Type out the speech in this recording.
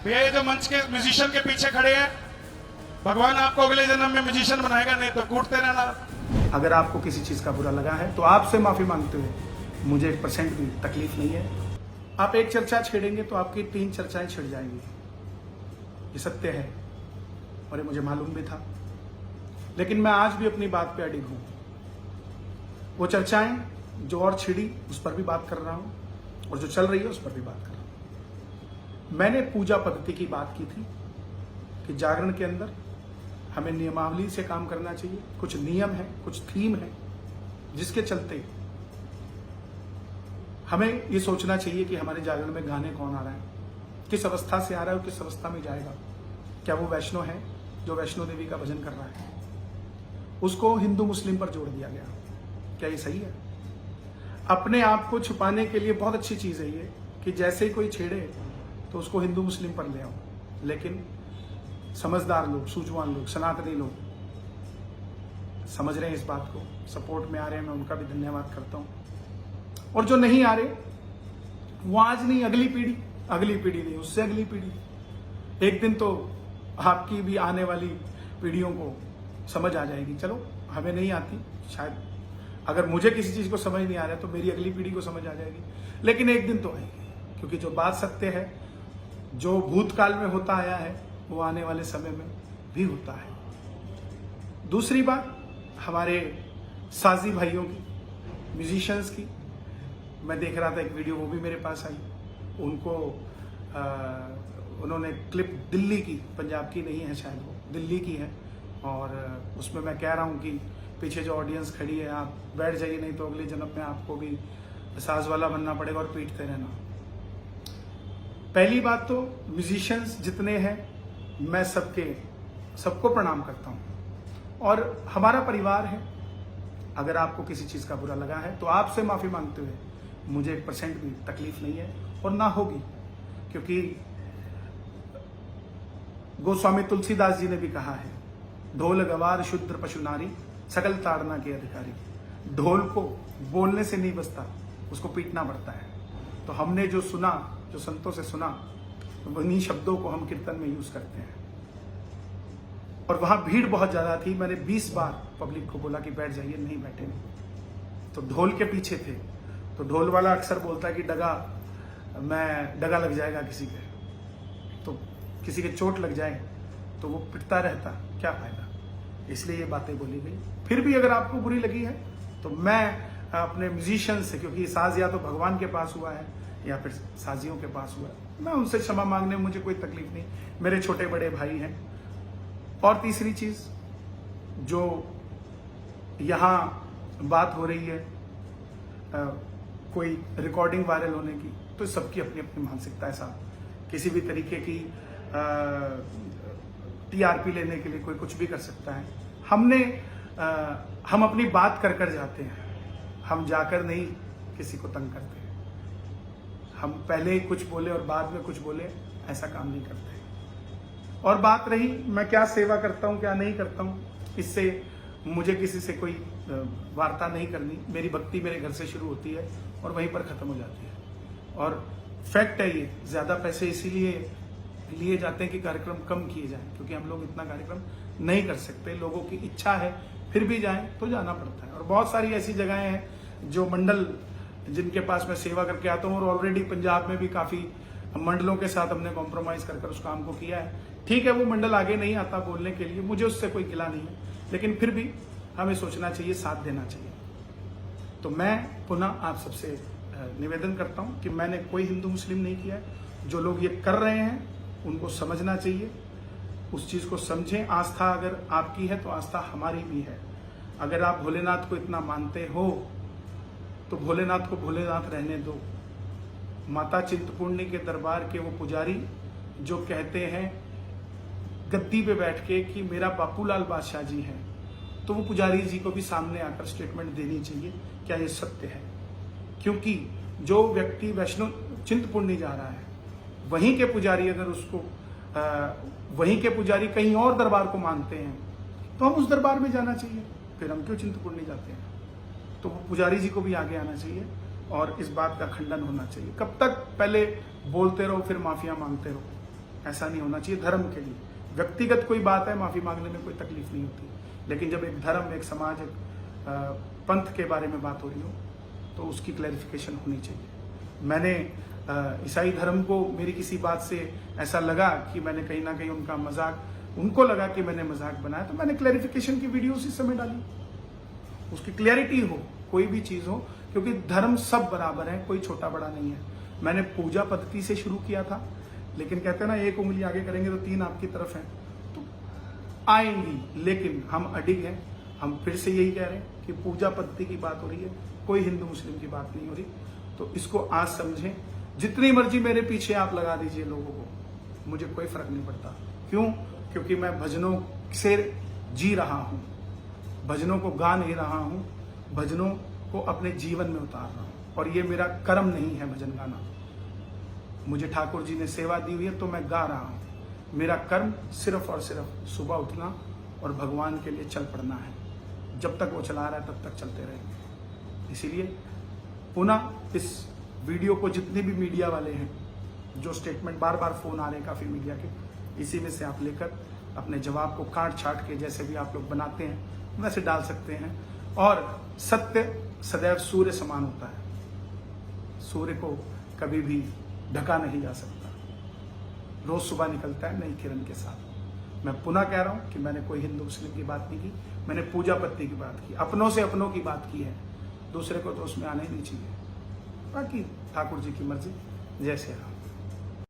भैया ये जो मंच के म्यूजिशियन के पीछे खड़े हैं, भगवान आपको अगले जन्म में म्यूजिशियन बनाएगा, नहीं तो कूटते रहना। अगर आपको किसी चीज़ का बुरा लगा है तो आपसे माफ़ी मांगते हुए मुझे 1% भी तकलीफ नहीं है। आप एक चर्चा छेड़ेंगे तो आपकी 3 चर्चाएं छिड़ जाएंगी, ये सत्य है और ये मुझे मालूम भी था। लेकिन मैं आज भी अपनी बात पे अडिग हूं। वो चर्चाएं जो और छिड़ी उस पर भी बात कर रहा हूं और जो चल रही है उस पर भी बात कर रहा हूं। मैंने पूजा पद्धति की बात की थी कि जागरण के अंदर हमें नियमावली से काम करना चाहिए। कुछ नियम है, कुछ थीम है, जिसके चलते हमें ये सोचना चाहिए कि हमारे जागरण में गाने कौन आ रहा है, किस अवस्था से आ रहा है और किस अवस्था में जाएगा। क्या वो वैष्णव है जो वैष्णो देवी का भजन कर रहा है, उसको हिंदू मुस्लिम पर जोड़ दिया गया। क्या ये सही है? अपने आप को छुपाने के लिए बहुत अच्छी चीज है ये कि जैसे ही कोई छेड़े तो उसको हिंदू मुस्लिम पर ले आओ। लेकिन समझदार लोग, सूझवान लोग, सनातनी लोग समझ रहे हैं इस बात को, सपोर्ट में आ रहे हैं, मैं उनका भी धन्यवाद करता हूं। और जो नहीं आ रहे वो आज नहीं, अगली पीढ़ी नहीं, उससे अगली पीढ़ी, एक दिन तो आपकी भी आने वाली पीढ़ियों को समझ आ जाएगी। चलो हमें नहीं आती, शायद अगर मुझे किसी चीज को समझ नहीं आ रहा है तो मेरी अगली पीढ़ी को समझ आ जाएगी, लेकिन एक दिन तो आएगी। क्योंकि जो बात सत्य है, जो भूतकाल में होता आया है वो आने वाले समय में भी होता है। दूसरी बात हमारे साजी भाइयों की, म्यूजिशियंस की, मैं देख रहा था एक वीडियो, वो भी मेरे पास आई। उनको उन्होंने क्लिप दिल्ली की, पंजाब की नहीं है शायद, वो दिल्ली की है, और उसमें मैं कह रहा हूँ कि पीछे जो ऑडियंस खड़ी है आप बैठ जाइए, नहीं तो अगले जन्म में आपको भी साज वाला बनना पड़ेगा और पीटते रहना। पहली बात तो म्यूजिशियंस जितने हैं मैं सबको प्रणाम करता हूँ और हमारा परिवार है। अगर आपको किसी चीज का बुरा लगा है तो आपसे माफी मांगते हुए मुझे 1% भी तकलीफ नहीं है और ना होगी, क्योंकि गोस्वामी तुलसीदास जी ने भी कहा है, ढोल गवार शूद्र पशु नारी सकल ताड़ना के अधिकारी। ढोल को बोलने से नहीं बजता, उसको पीटना पड़ता है। तो हमने जो सुना, जो संतों से सुना, उन्हीं शब्दों को हम कीर्तन में यूज करते हैं। और वहां भीड़ बहुत ज्यादा थी, मैंने 20 बार पब्लिक को बोला कि बैठ जाइए, नहीं बैठे नहीं। तो ढोल के पीछे थे, तो ढोल वाला अक्सर बोलता है कि डगा लग जाएगा किसी के, तो किसी के चोट लग जाए तो वो पिटता रहता, क्या फायदा। इसलिए ये बातें बोली गई। फिर भी अगर आपको बुरी लगी है तो मैं अपने म्यूजिशियन से, क्योंकि साज या तो भगवान के पास हुआ है या फिर साजियों के पास हुआ है, मैं उनसे क्षमा मांगने में मुझे कोई तकलीफ नहीं, मेरे छोटे बड़े भाई हैं। और तीसरी चीज जो यहां बात हो रही है कोई रिकॉर्डिंग वायरल होने की, तो सबकी अपनी अपनी मानसिकता है साहब। किसी भी तरीके की टीआरपी लेने के लिए कोई कुछ भी कर सकता है। हम अपनी बात कर कर जाते हैं, हम जाकर नहीं किसी को तंग करते। हम पहले कुछ बोले और बाद में कुछ बोले, ऐसा काम नहीं करते। और बात रही मैं क्या सेवा करता हूं, क्या नहीं करता हूं, इससे मुझे किसी से कोई वार्ता नहीं करनी। मेरी भक्ति मेरे घर से शुरू होती है और वहीं पर खत्म हो जाती है। और फैक्ट है ये, ज्यादा पैसे इसीलिए लिए जाते हैं कि कार्यक्रम कम किए जाएं, क्योंकि हम लोग इतना कार्यक्रम नहीं कर सकते। लोगों की इच्छा है फिर भी जाएं तो जाना पड़ता है। और बहुत सारी ऐसी जगहें हैं जो मंडल जिनके पास मैं सेवा करके आता हूँ, और ऑलरेडी पंजाब में भी काफी मंडलों के साथ हमने कॉम्प्रोमाइज कर उस काम को किया है। ठीक है, वो मंडल आगे नहीं आता बोलने के लिए, मुझे उससे कोई गिला नहीं है, लेकिन फिर भी हमें सोचना चाहिए, साथ देना चाहिए। तो मैं पुनः आप सबसे निवेदन करता हूं कि मैंने कोई हिंदू मुस्लिम नहीं किया है। जो लोग ये कर रहे हैं उनको समझना चाहिए, उस चीज को समझें। आस्था अगर आपकी है तो आस्था हमारी भी है। अगर आप भोलेनाथ को इतना मानते हो तो भोलेनाथ को भोलेनाथ रहने दो। माता चिंतपूर्णी के दरबार के वो पुजारी जो कहते हैं गद्दी पे बैठ के कि मेरा बापूलाल बादशाह जी है, तो वो पुजारी जी को भी सामने आकर स्टेटमेंट देनी चाहिए, क्या ये सत्य है। क्योंकि जो व्यक्ति वैष्णो चिंतपूर्णी जा रहा है, वहीं के पुजारी अगर उसको वहीं के पुजारी कहीं और दरबार को मानते हैं तो हम उस दरबार में जाना चाहिए, फिर हम क्यों चिंतपूर्णी जाते हैं। तो वो पुजारी जी को भी आगे आना चाहिए और इस बात का खंडन होना चाहिए। कब तक पहले बोलते रहो फिर माफिया मांगते रहो, ऐसा नहीं होना चाहिए धर्म के लिए। व्यक्तिगत कोई बात है, माफी मांगने में कोई तकलीफ नहीं होती, लेकिन जब एक धर्म, एक समाज, एक पंथ के बारे में बात हो रही हो तो उसकी क्लैरिफिकेशन होनी चाहिए। मैंने ईसाई धर्म को मेरी किसी बात से ऐसा लगा कि मैंने कहीं ना कहीं उनका मजाक, उनको लगा कि मैंने मजाक बनाया, तो मैंने क्लैरिफिकेशन की वीडियो उसी समय डाली, उसकी क्लैरिटी हो, कोई भी चीज हो, क्योंकि धर्म सब बराबर है, कोई छोटा बड़ा नहीं है। मैंने पूजा पद्धति से शुरू किया था, लेकिन कहते हैं ना एक उंगली आगे करेंगे तो 3 आपकी तरफ है, तो आएंगी, लेकिन हम अडिग हैं। हम फिर से यही कह रहे हैं कि पूजा पद्धति की बात हो रही है, कोई हिंदू मुस्लिम की बात नहीं हो रही। तो इसको आज समझें। जितनी मर्जी मेरे पीछे आप लगा दीजिए लोगों को, मुझे कोई फर्क नहीं पड़ता। क्यों? क्योंकि मैं भजनों से जी रहा हूं, भजनों को गा नहीं रहा हूं, भजनों को अपने जीवन में उतार रहा हूं, और ये मेरा कर्म नहीं है भजन गाना। मुझे ठाकुर जी ने सेवा दी हुई है तो मैं गा रहा हूं। मेरा कर्म सिर्फ और सिर्फ सुबह उठना और भगवान के लिए चल पड़ना है। जब तक वो चला रहा है तब तक चलते रहेंगे। इसीलिए पुनः इस वीडियो को जितने भी मीडिया वाले हैं, जो स्टेटमेंट बार बार फोन आ रहे हैं काफी मीडिया के, इसी में से आप लेकर अपने जवाब को काट छाट के जैसे भी आप लोग बनाते हैं वैसे डाल सकते हैं। और सत्य सदैव सूर्य समान होता है, सूर्य को कभी भी ढका नहीं जा सकता, रोज सुबह निकलता है नई किरण के साथ। मैं पुनः कह रहा हूं कि मैंने कोई हिंदू मुस्लिम की बात नहीं की, मैंने पूजा पद्धति की बात की, अपनों से अपनों की बात की है, दूसरे को तो उसमें आना ही नहीं चाहिए। बाकी ठाकुर जी की मर्जी। जय श्री राम।